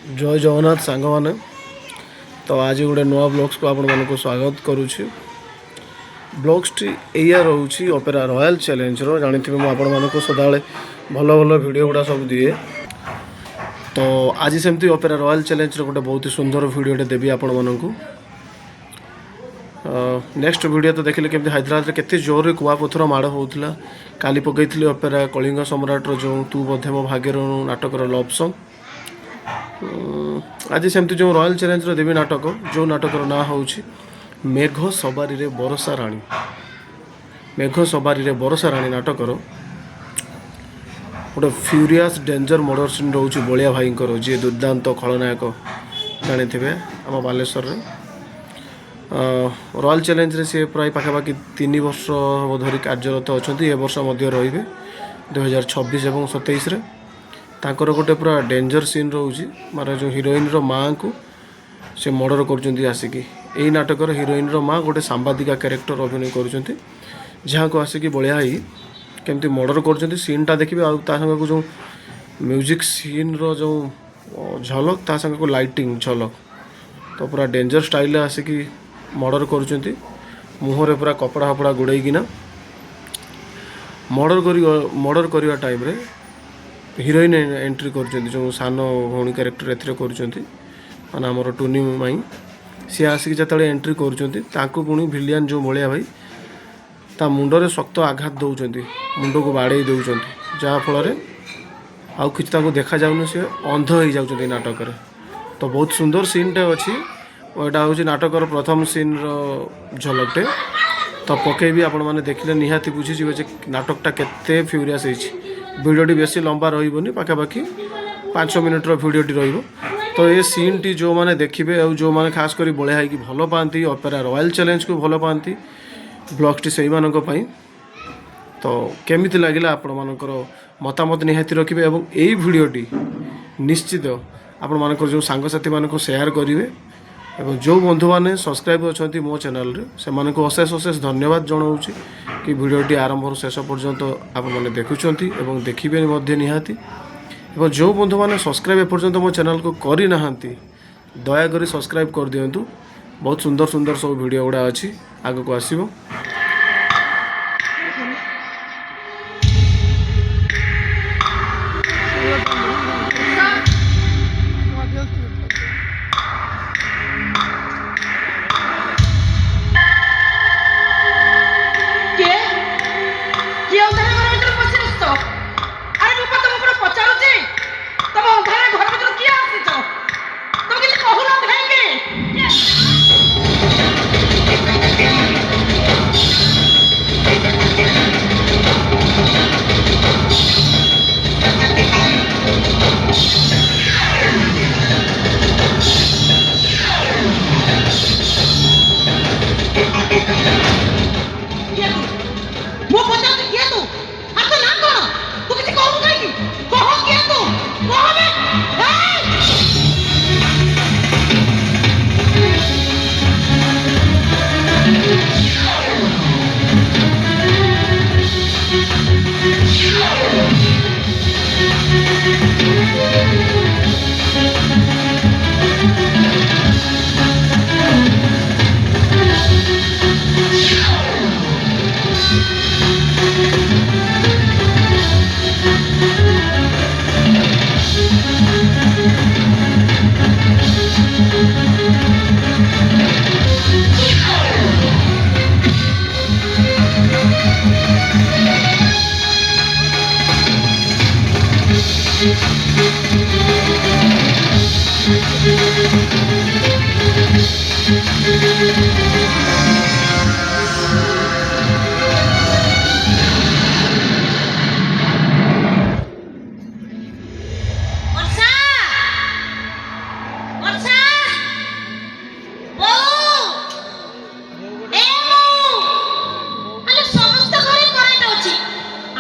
जय जगन्नाथ सांग मैंने तो आज गोटे नुआ ब्लॉग्स को आपण मानक स्वागत करुच्ची। ब्लॉग्स टी एया रोची ओपेरा रॉयल चैलेंज रो जानी मुझे आपण मानक सदाबले भल भल वीडियो गुड़ा सब दिए। तो आज सेमती ओपेरा रॉयल चैलेंज रो गोटे बहुत ही सुंदर वीडियोटे देवी आपण मानक। नेक्स्ट वीडियो तो देखिले केमती हैदराबाद रे केते जोर रे कुआपथर माड़ होउतला। काली पकईली ओपेरा कलिंग सम्राट रो जो तू बोधे मो भाग्यर नाटक लव सॉन्ग। आज सेमती जो रॉयल चैलेंज रो देवी नाटक जो नाटक ना हूँ मेघ सवारी रे बरसा राणी। मेघ सवारी रे बरसा राणी नाटक गोटे फ्यूरियस डेंजर मर्डर सीन रोचे बलिया भाई जी दुर्दांत खलनायक जानी थे आम बालेश्वर रॉयल चैलेंज रे सी प्राय पाखापाखि 3 वर्ष धरी कार्यरत अच्छा ए वर्ष रे 2026 और 27 रे तांकर गोटे पूरा डेंजर सीन रोचे मारे जो हिरोइन रो माँ को से मर्डर कर आसिकी यही नाटकर हिरोइन रो माँ गोटे सांबादिका कैरेक्टर अभिनय कर जहाँ को आसिकी बलिया ही केमती मर्डर कर सीनटा देखिए आंग को जो म्यूजिक सीन रो जो झलक ता संग को लाइटिंग झलक तो पूरा डेंजर स्टाइल आसिकी मर्डर कर मुहरे पूरा कपड़ा फपड़ा गुड़ाईकिना मर्डर करवा टाइम रे हिरोइन एंट्री कर जो सान भौणी कैरेक्टर एने आमर टुनी माई सी आसिक जो एंट्री कर भिलियन जो बलिया भाई ता मुंडरे शक्त आघात दौरान मुंड को बाड़े दौरान जहाँफल आउ कि देखा जाऊन सी अंध हो जाती नाटक तो बहुत सुंदर सीनटे अच्छी यहाँ हूँ नाटकर प्रथम सीन झलकटे तो पकईबी आपण मैंने देखिले निहाती बुझीजे नाटकटा केते फ्यूरियस वीडियोटी बेसी लंबा रही पाखापाखि 5 मिनट वीडियोटी रही। तो ये सीन टी जो मैंने देखिए और जो मैंने खास कर बलिया है कि भल पाती ओपेरा रॉयल चैलेंज को भल पाती ब्लॉग्स टी से मानी। तो केमिति लगिला आपण मानकर मतामत निहाती रखिए और यही वीडियोटी निश्चित आपण मानकर जो सांगसाथी मानक शेयर करेंगे और जो बंधु मैंने सब्सक्राइब अच्छा मो चैनल से अशेष अशेष धन्यवाद जनाऊँ कि वीडियोटी आरंभ शेष पर्यंत आपने देखुंट और देखिए निहाती और जो बंधु मैंने सब्सक्राइब एपर्यंत मो चैनल को करना दयाकोरी सब्सक्राइब कर दिंतु। बहुत सुंदर सुंदर सब वीडियो गुड़ा अच्छी आग को आसो।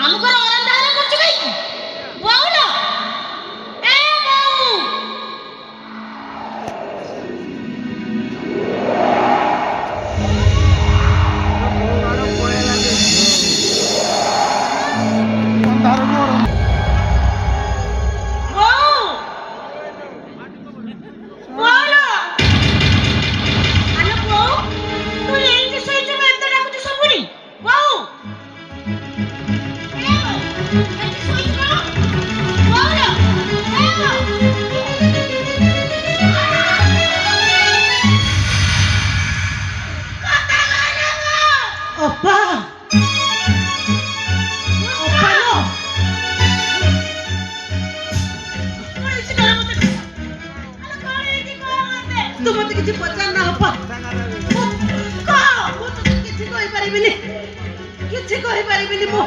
ଆମ ଘର ଅରନ୍ଧା ଘରେ କରୁଛୁ କାହିଁକି? ବୋଉଲ ଏ Opa! Opa no! ତୁ ମତେ କିଛି ପଚାର ନା ଅପା କିଛି କହିପାରିବିନି ମୁଁ